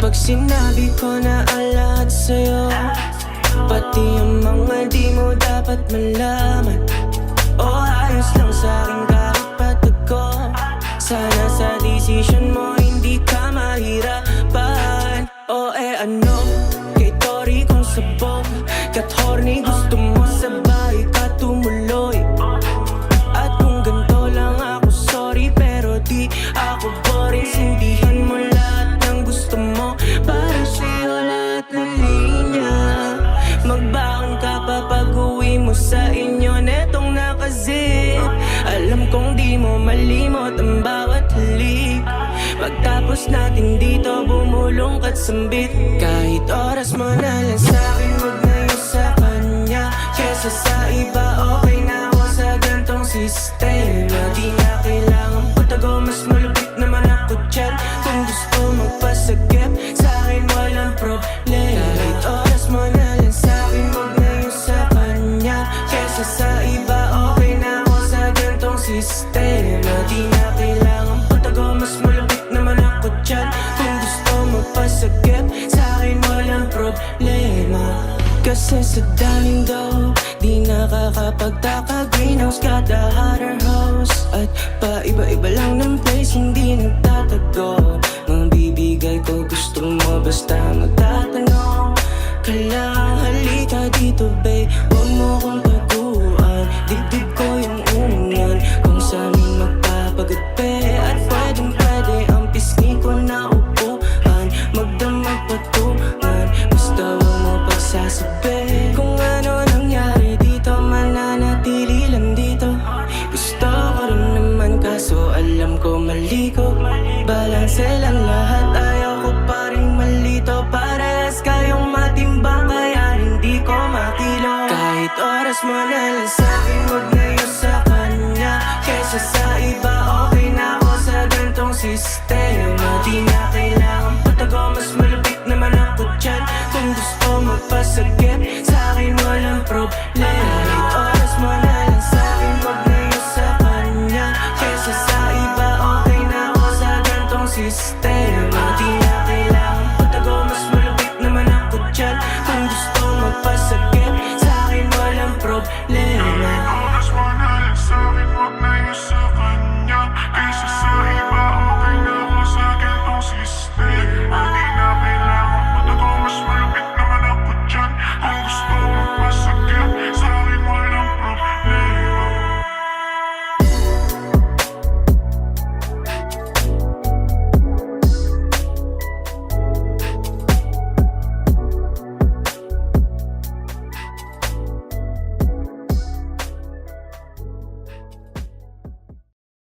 Pag sinabi ko na ang lahat sa'yo, pati ang mga di mo dapat malaman, o ayos lang sa'kin kahit patag ko. Sana sa desisyon mo hindi ka mahirapan. O ano, kay Tori kong sabog, kat horny gusto mo sabay ka tumuloy. At kung ganito lang ako, sorry, pero di ako boring. Sindihan mo lahat ng gusto mo, para sa'yo lahat ng linya. Magbaon ka pa pag-uwi mo sa inyo netong nakazip. Alam kong di mo malimot ang bawat halik. Pagtapos natin dito bumulong kat sambit. Kahit oras mo na lang sa'kin, wag na yung sa kanya. Kesa sa iba, okay na ako sa gantong sistema. Di na kailangan patago, mas malupit naman ako dyan. Kung gusto magpasagip, sa'kin walang problema. Kahit oras mo na lang sa'kin, wag na yung sa kanya. Kesa sa iba, okay na ako sa gantong sistema. Di na kailangan patago, mas malupit naman ako dyan. Kung gusto magpasagip, sa'kin walang problema. Kasi sa daming daw, di nakakapagtaka. Greenhouse got the hotter house. At paiba-iba lang ng place, hindi nagtatago. Mga bibigay ko gusto mo basta magtatanong. Kailangan halika dito babe, huwag mo kong taguan. Dibdib ko yung unan, kung sa'min magpapagatpe. At pwedeng pwede ang pisngi ko na upuan. Magdamag patungan, basta huwag mo pagsasabi. Kung ano nangyari dito, mananatili lang dito. Gusto ko rin naman kaso alam ko mali ko. Balanse lang lahat, ayaw ko pa rin malito. Parehas kayong matimbang kaya hindi ko makilong. Kahit oras mo na lang sa'kin, wag na yung sa kanya. Kesa sa